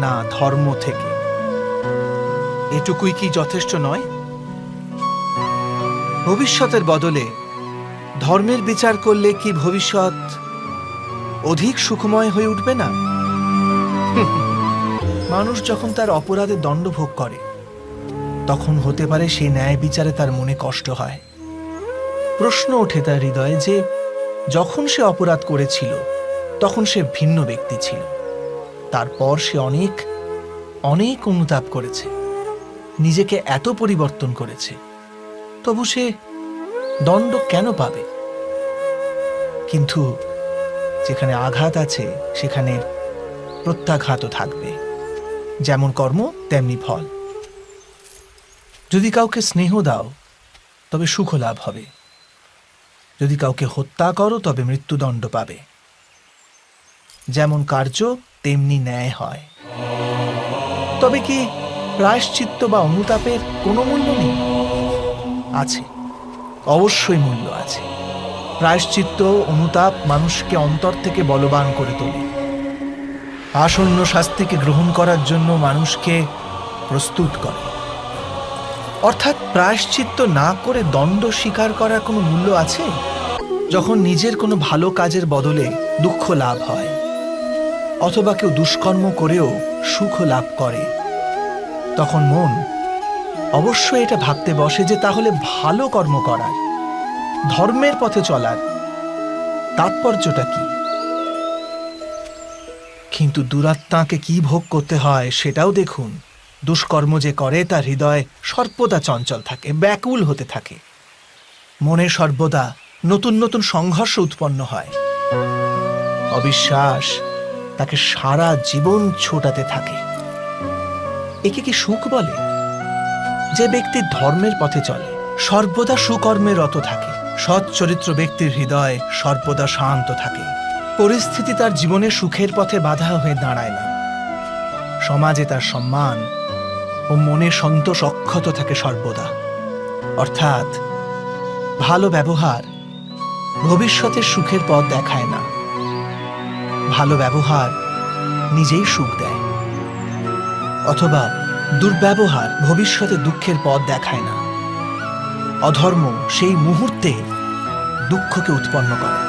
না ধর্ম থেকে। এটুকুই কি যথেষ্ট নয়? ভবিষ্যতের বদলে ধর্মের বিচার করলে কি ভবিষ্যৎ অধিক সুখময় হয়ে উঠবে না? মানুষ যখন তার অপরাধের দণ্ড ভোগ করে তখন হতে পারে সেই ন্যায় বিচারে তার মনে কষ্ট হয়। প্রশ্ন ওঠে তার হৃদয়ে যে যখন সে অপরাধ করেছিল তখন সে ভিন্ন ব্যক্তি ছিল, তারপর সে অনেক অনেক অনুতাপ করেছে, নিজেকে এত পরিবর্তন করেছে, তবু সে দণ্ড কেন পাবে? কিন্তু যেখানে আঘাত আছে সেখানে প্রত্যাঘাতও থাকবে। যেমন কর্ম তেমনি ফল। যদি কাউকে স্নেহ দাও তবে সুখ লাভ হবে, যদি কাউকে হত্যা করো তবে মৃত্যুদণ্ড পাবে। যেমন কার্য তেমনি ন্যায় হয়। তবে কি প্রায়শ্চিত্ত বা অনুতাপের কোনো মূল্য নেই? আছে, অবশ্যই মূল্য আছে। প্রায়শ্চিত্ত অনুতাপ মানুষকে অন্তর থেকে বলবান করে তোলে, আসন্ন শাস্তিকে গ্রহণ করার জন্য মানুষকে প্রস্তুত করে। অর্থাৎ প্রায়শ্চিত্ত না করে দণ্ড স্বীকার করার কোনো মূল্য আছে? যখন নিজের কোনো ভালো কাজের বদলে দুঃখ লাভ হয়, অথবা কেউ দুষ্কর্ম করেও সুখ লাভ করে, তখন মন অবশ্যই এটা ভাবতে বসে যে তাহলে ভালো কর্ম করার, ধর্মের পথে চলার তাৎপর্যটা কি? কিন্তু দুরাত্মাকে কি ভোগ করতে হয় সেটাও দেখুন। দুষ্কর্ম যে করে তার হৃদয় সর্বদা চঞ্চল থাকে, ব্যাকুল হতে থাকে। মনে সর্বদা নতুন নতুন সংঘর্ষ উৎপন্ন হয়। অবিশ্বাস তাকে সারা জীবন ছোটাতে থাকে। একে কি সুখ বলে? যে ব্যক্তি ধর্মের পথে চলে, সর্বদা সুকর্মে রত থাকে, সৎ চরিত্র ব্যক্তির হৃদয় সর্বদা শান্ত থাকে। পরিস্থিতি তার জীবনে সুখের পথে বাধা হয়ে দাঁড়ায় না। সমাজে তার সম্মান ও মনে সন্তোষ অক্ষত থাকে সর্বদা। অর্থাৎ ভালো ব্যবহার ভবিষ্যতের সুখের পথ দেখায় না, ভালো ব্যবহার নিজেই সুখ দেয়। অথবা দুর্ব্যবহার ভবিষ্যতে দুঃখের পথ দেখায় না, অধর্ম সেই মুহূর্তে দুঃখকে উৎপন্ন করে।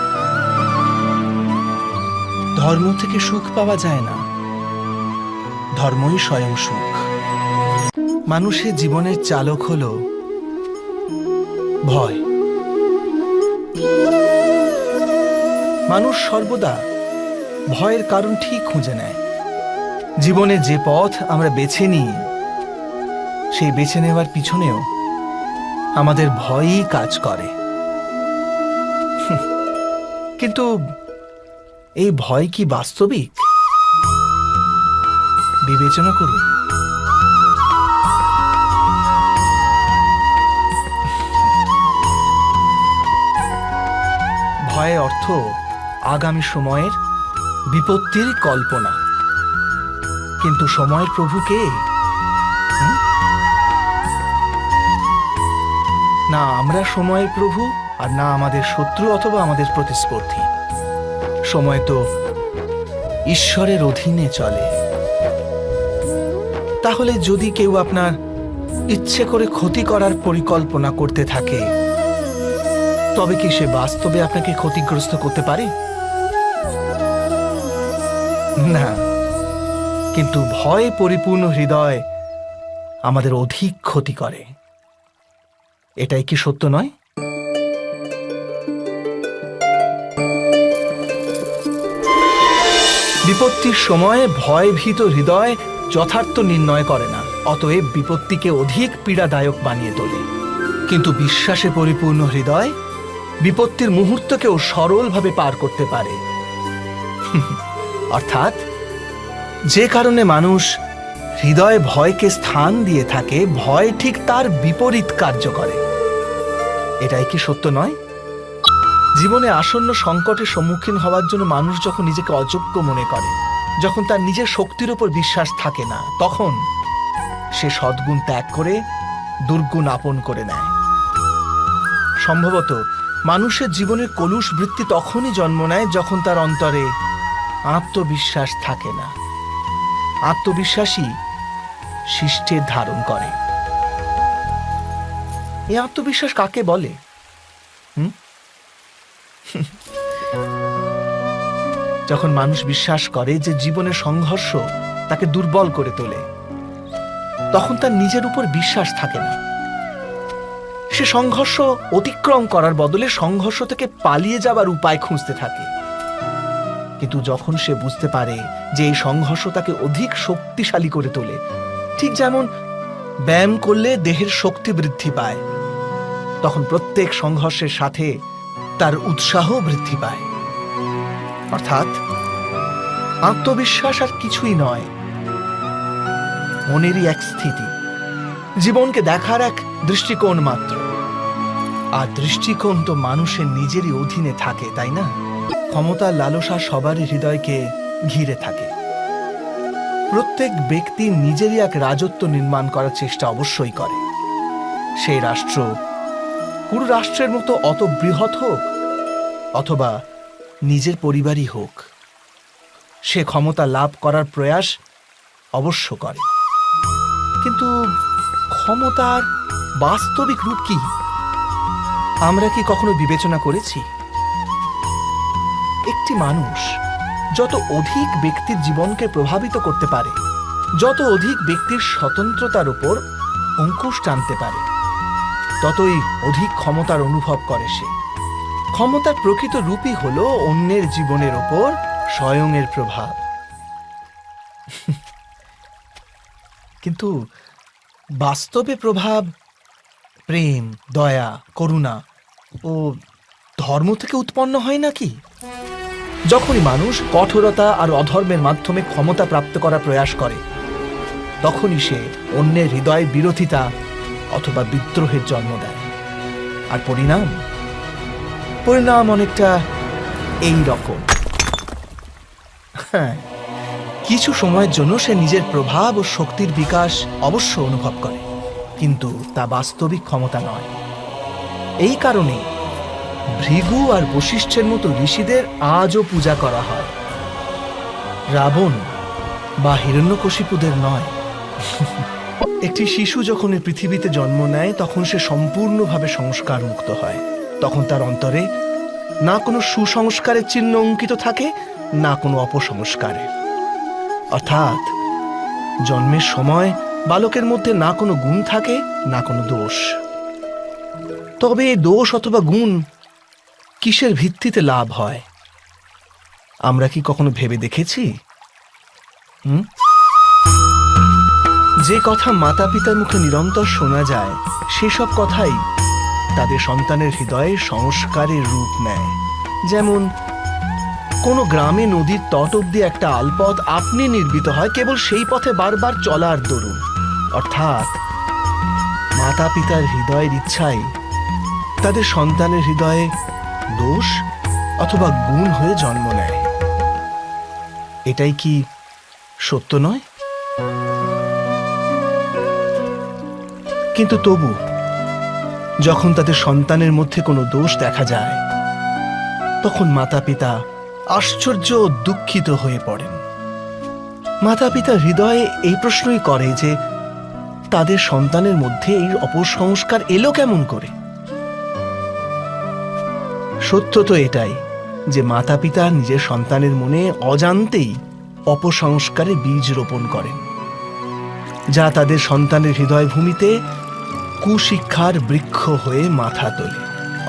ধর্ম থেকে সুখ পাওয়া যায় না, ধর্মই স্বয়ং সুখ। মানুষের জীবনের চালক হল ভয়। মানুষ সর্বদা ভয়ের কারণ ঠিক খুঁজে নেয়। জীবনে যে পথ আমরা বেছে নিই, সেই বেছে নেওয়ার পিছনেও আমাদের ভয়ই কাজ করে। কিন্তু এই ভয় কি বাস্তবিক? বিবেচনা করুন। ভয়ের অর্থ আগামী সময়ের বিপত্তির কল্পনা। কিন্তু সময়ের প্রভু কে? না আমরা সময়ের প্রভু, আর না আমাদের শত্রু অথবা আমাদের প্রতিস্পর্ধী। সময় তো ঈশ্বরের অধীনে চলে। তাহলে যদি কেউ আপনার ইচ্ছে করে ক্ষতি করার পরিকল্পনা করতে থাকে, তবে কি সে বাস্তবে আপনাকে ক্ষতিগ্রস্ত করতে পারে? না। কিন্তু ভয় পরিপূর্ণ হৃদয় আমাদের অধিক ক্ষতি করে। এটাই কি সত্য নয়? বিপত্তির সময় ভয়ভীত হৃদয় যথার্থ নির্ণয় করে না, অতএব বিপত্তিকে অধিক পীড়াদায়ক বানিয়ে তোলে। কিন্তু বিশ্বাসে পরিপূর্ণ হৃদয় বিপত্তির মুহূর্তকেও সরলভাবে পার করতে পারে। অর্থাৎ যে কারণে মানুষ হৃদয়ে ভয়কে স্থান দিয়ে থাকে, ভয় ঠিক তার বিপরীত কার্য করে। এটাই কি সত্য নয়? জীবনে আসন্ন সংকটের সম্মুখীন হওয়ার জন্য মানুষ যখন নিজেকে অযোগ্য মনে করে, যখন তার নিজের শক্তির উপর বিশ্বাস থাকে না, তখন সে সদ্গুণ ত্যাগ করে দুর্গুণ আপন করে নেয়। সম্ভবত মানুষের জীবনের কলুষ বৃত্তি তখনই জন্ম নেয় যখন তার অন্তরে আত্মবিশ্বাস থাকে না। আত্মবিশ্বাসই শিষ্টের ধারণ করে। এই আত্মবিশ্বাস কাকে বলে? যখন মানুষ বিশ্বাস করে যে জীবনের সংঘর্ষ তাকে দুর্বল করে তোলে, তখন তার নিজের উপর বিশ্বাস থাকে না। সে সংঘর্ষ অতিক্রম করার বদলে সংঘর্ষ থেকে পালিয়ে যাবার উপায় খুঁজতে থাকে। কিন্তু যখন সে বুঝতে পারে যে এই সংঘর্ষ তাকে অধিক শক্তিশালী করে তোলে, ঠিক যেমন ব্যায়াম করলে দেহের শক্তি বৃদ্ধি পায়, তখন প্রত্যেক সংঘর্ষের সাথে তার উৎসাহ বৃদ্ধি পায়। অর্থাৎ আত্মবিশ্বাস আর কিছুই নয়, মনেরই এক স্থিতি, জীবনকে দেখার এক দৃষ্টিকোণ মাত্র। আর দৃষ্টিকোণ তো মানুষের নিজেরই অধীনে থাকে, তাই না? ক্ষমতার লালসা সবারই হৃদয়কে ঘিরে থাকে। প্রত্যেক ব্যক্তি নিজেরই এক রাজত্ব নির্মাণ করার চেষ্টা অবশ্যই করে। সেই রাষ্ট্র পুরো রাষ্ট্রের মতো অত বৃহৎ হোক অথবা নিজের পরিবারই হোক, সে ক্ষমতা লাভ করার প্রয়াস অবশ্য করে। কিন্তু ক্ষমতার বাস্তবিক রূপ কি আমরা কি কখনো বিবেচনা করেছি? একটি মানুষ যত অধিক ব্যক্তির জীবনকে প্রভাবিত করতে পারে, যত অধিক ব্যক্তির স্বতন্ত্রতার উপর অঙ্কুশ টানতে পারে, ততই অধিক ক্ষমতার অনুভব করে সে। ক্ষমতার প্রকৃত রূপই হলো অন্যের জীবনের ওপর স্বয়ংের প্রভাব। কিন্তু বাস্তবে প্রভাব প্রেম, দয়া, করুণা ও ধর্ম থেকে উৎপন্ন হয় নাকি? যখনই মানুষ কঠোরতা আর অধর্মের মাধ্যমে ক্ষমতা প্রাপ্ত করার প্রয়াস করে, তখনই সে অন্যের হৃদয়ে বিরোধিতা অথবা বিদ্রোহের জন্ম দেয়। আর পরিণাম অনেকটা এই রকম। হ্যাঁ, কিছু সময়ের জন্য সে নিজের প্রভাব ও শক্তির বিকাশ অবশ্য অনুভব করে, কিন্তু তা বাস্তবিক ক্ষমতা নয়। এই কারণে ভৃগু আর বশিষ্ঠের মতো ঋষিদের আজও পূজা করা হয়, রাবণ বা হিরণ্যকশিপুদের নয়। একটি শিশু যখন এই পৃথিবীতে জন্ম নেয়, তখন সে সম্পূর্ণভাবে সংস্কার মুক্ত হয়। তখন তার অন্তরে না কোনো সুসংস্কারের চিহ্ন অঙ্কিত থাকে, না কোনো অপসংস্কারের। অর্থাৎ জন্মের সময় বালকের মধ্যে না কোনো গুণ থাকে, না কোনো দোষ। তবে এই দোষ অথবা গুণ কিসের ভিত্তিতে লাভ হয় আমরা কি কখনো ভেবে দেখেছি? যে কথা মাতা পিতার মুখে নিরন্তর শোনা যায়, সেসব কথাই তাদের সন্তানের হৃদয়ে সংস্কারের রূপ নেয়। যেমন কোনো গ্রামে নদীর তট অব্দি একটা আলপথ আপনি নির্মিত হয় কেবল সেই পথে বারবার চলার দরুন। অর্থাৎ মাতা পিতার হৃদয়ের ইচ্ছাই তাদের সন্তানের হৃদয়ে দোষ অথবা গুণ হয়ে জন্ম নেয়। এটাই কি সত্য নয়? কিন্তু তবু যখন তাদের সন্তানের মধ্যে কোনো দোষ দেখা যায়, তখন মাতা পিতা আশ্চর্য ও দুঃখিত হয়ে পড়েন। মাতা পিতা হৃদয়ে এই প্রশ্নই করে যে তাদের সন্তানের মধ্যে এই অপসংস্কার এলো কেমন করে? সত্য তো এটাই যে মাতা পিতা নিজের সন্তানের মনে অজান্তেই অপসংস্কারে বীজ রোপণ করেন, যা তাদের সন্তানের হৃদয় ভূমিতে কুশিক্ষার বৃক্ষ হয়ে মাথা তোলে।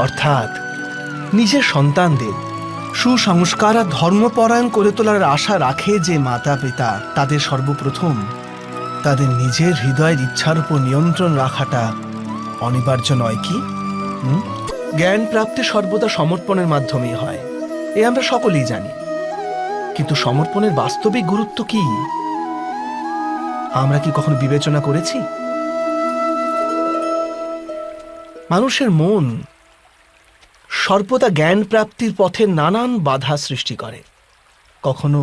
অর্থাৎ নিজের সন্তানদের সুসংস্কার আর ধর্মপরায়ণ করে তোলার আশা রাখে যে মাতা পিতা, তাদের সর্বপ্রথম তাদের নিজের হৃদয়ের ইচ্ছার উপর নিয়ন্ত্রণ রাখাটা অনিবার্য নয় কি? জ্ঞান প্রাপ্তি সর্বদা সমর্পণের মাধ্যমেই হয়, এ আমরা সকলেই জানি। কিন্তু সমর্পণের বাস্তবিক গুরুত্ব কি আমরা কি কখনো বিবেচনা করেছি? মানুষের মন সর্বদা জ্ঞান প্রাপ্তির পথে নানান বাধা সৃষ্টি করে। কখনো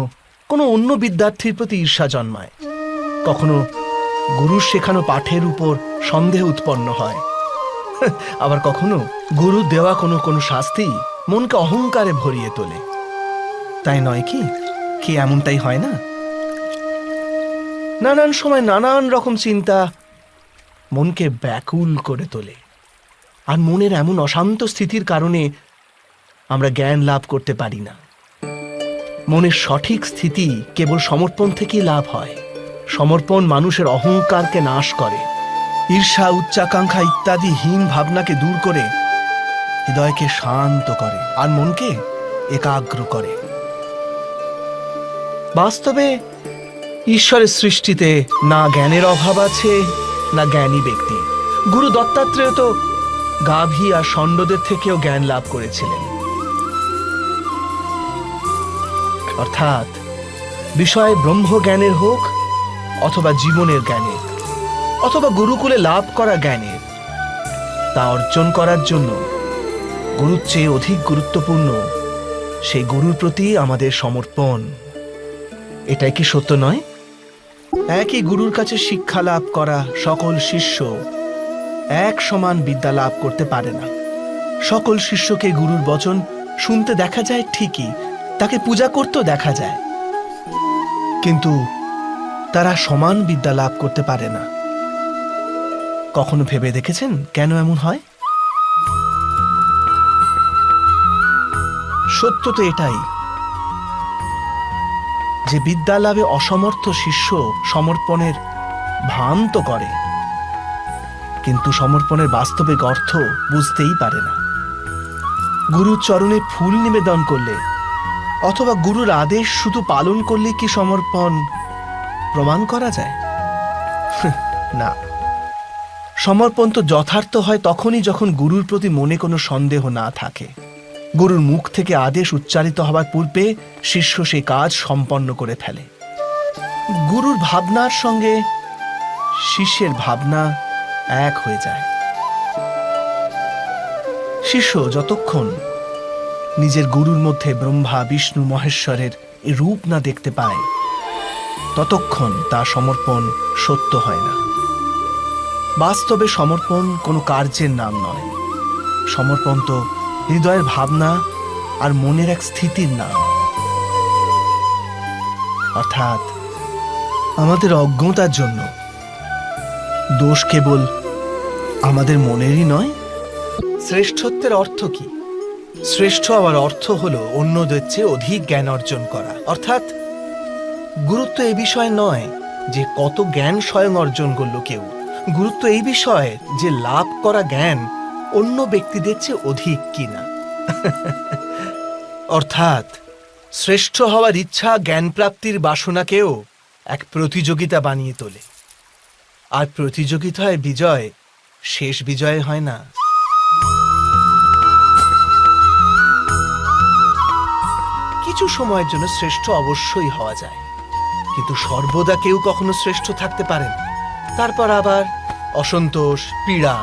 কোনো অন্য বিদ্যার্থীর প্রতি ঈর্ষা জন্মায়, কখনো গুরুর শেখানো পাঠের উপর সন্দেহ উৎপন্ন হয়, আবার কখনো গুরুর দেওয়া কোনো কোনো শাস্তি মনকে অহংকারে ভরিয়ে তোলে। তাই নয় কি? কি এমনটাই হয় না? নানান সময় নানান রকম চিন্তা মনকে ব্যাকুল করে তোলে, আর মনের এমন অশান্ত স্থিতির কারণে আমরা জ্ঞান লাভ করতে পারি না। মনের সঠিক স্থিতি কেবল সমর্পণ থেকেই লাভ হয়। সমর্পণ মানুষের অহংকারকে নাশ করে, ঈর্ষা উচ্চাকাঙ্ক্ষা ইত্যাদি হীন ভাবনাকে দূর করে হৃদয়কে শান্ত করে আর মনকে একাগ্র করে। বাস্তবে ঈশ্বরের সৃষ্টিতে না জ্ঞানের অভাব আছে, না জ্ঞানী ব্যক্তি। গুরু দত্তাত্রেয় তো গাভী আর ষণ্ডদের থেকেও জ্ঞান লাভ করেছিলেন। অর্থাৎ বিষয় ব্রহ্মজ্ঞানের হোক অথবা জীবনের জ্ঞানের অথবা গুরুকুলে লাভ করা জ্ঞানের, তা অর্জন করার জন্য গুরুর চেয়ে অধিক গুরুত্বপূর্ণ সেই গুরুর প্রতি আমাদের সমর্পণ। এটাই কি সত্য নয়? একই গুরুর কাছে শিক্ষা লাভ করা সকল শিষ্য এক সমান বিদ্যা লাভ করতে পারে না। সকল শিষ্যকে গুরুর বচন শুনতে দেখা যায় ঠিকই, তাকে পূজা করতেও দেখা যায়, কিন্তু তারা সমান বিদ্যা লাভ করতে পারে না। কখনো ভেবে দেখেছেন কেন এমন হয়? সত্য তো এটাই যে বিদ্যা লাভে অসমর্থ শিষ্য সমর্পণের ভান তো করে, কিন্তু সমর্পণের বাস্তবিক অর্থ বুঝতেই পারে না। গুরুর চরণে ফুল নিবেদন করলে অথবা গুরুর আদেশ শুধু পালন করলে কি সমর্পণ প্রমাণ করা যায়? না। সমর্পণ তো যথার্থ হয় তখনই যখন গুরুর প্রতি মনে কোনো সন্দেহ না থাকে। গুরুর মুখ থেকে আদেশ উচ্চারিত হবার পূর্বে শিষ্য সেই কাজ সম্পন্ন করে ফেলে। গুরুর ভাবনার সঙ্গে শিষ্যের ভাবনা এক হয়ে যায়। শিষ্য যতক্ষণ নিজের গুরুর মধ্যে ব্রহ্মা বিষ্ণু মহেশ্বরের এই রূপ না দেখতে পায়, ততক্ষণ তা সমর্পণ সত্য হয় না। বাস্তবে সমর্পণ কোনো কার্যের নাম নয়। সমর্পণ তো হৃদয়ের ভাবনা আর মনের এক স্থিতির নাম। অর্থাৎ আমাদের অজ্ঞতার জন্য দোষ কেবল আমাদের মনেরই নয়। শ্রেষ্ঠত্বের অর্থ কি? শ্রেষ্ঠ হওয়ার অর্থ হলো অন্যদের চেয়ে অধিক জ্ঞান অর্জন করা। অর্থাৎ গুরুত্ব এই বিষয় নয় যে কত জ্ঞান স্বয়ং অর্জন করলো কেউ, গুরুত্ব এই বিষয়ে যে লাভ করা জ্ঞান অন্য ব্যক্তিদের চেয়ে অধিক কিনা। অর্থাৎ শ্রেষ্ঠ হওয়ার ইচ্ছা জ্ঞান প্রাপ্তির বাসনাকেও এক প্রতিযোগিতা বানিয়ে তোলে, আর প্রতিযোগিতায় বিজয় শেষ বিজয় হয় না। কিছু সময়ের জন্য শ্রেষ্ঠ অবশ্যই হওয়া যায়, কিন্তু সর্বদা কেউ কখনো শ্রেষ্ঠ থাকতে পারে না। তারপর আবার অসন্তোষ, পীড়া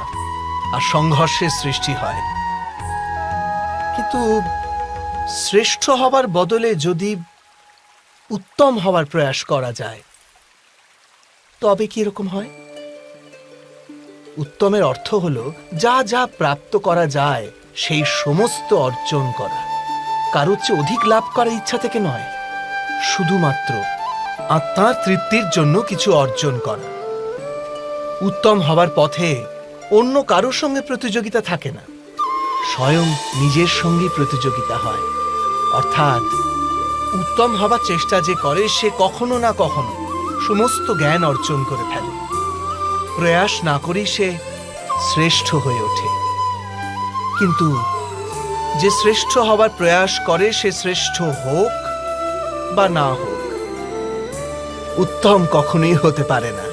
আর সংঘর্ষের সৃষ্টি হয়। কিন্তু শ্রেষ্ঠ হবার বদলে যদি উত্তম হওয়ার প্রয়াস করা যায়, তবে কি এরকম হয়? উত্তমের অর্থ হলো যা যা প্রাপ্ত করা যায় সেই সমস্ত অর্জন করা, কারোর চেয়ে অধিক লাভ করার ইচ্ছা থেকে নয়, শুধুমাত্র আত্মার তৃপ্তির জন্য কিছু অর্জন করা। উত্তম হবার পথে অন্য কারোর সঙ্গে প্রতিযোগিতা থাকে না, স্বয়ং নিজের সঙ্গে প্রতিযোগিতা হয়। অর্থাৎ উত্তম হবার চেষ্টা যে করে সে কখনো না কখনো সমস্ত জ্ঞান অর্জন করে ফেলে। প্রয়াস না করেই সে শ্রেষ্ঠ হয়ে ওঠে। কিন্তু যে শ্রেষ্ঠ হবার প্রয়াস করে সে শ্রেষ্ঠ হোক বা না হোক, উত্তম কখনোই হতে পারে না।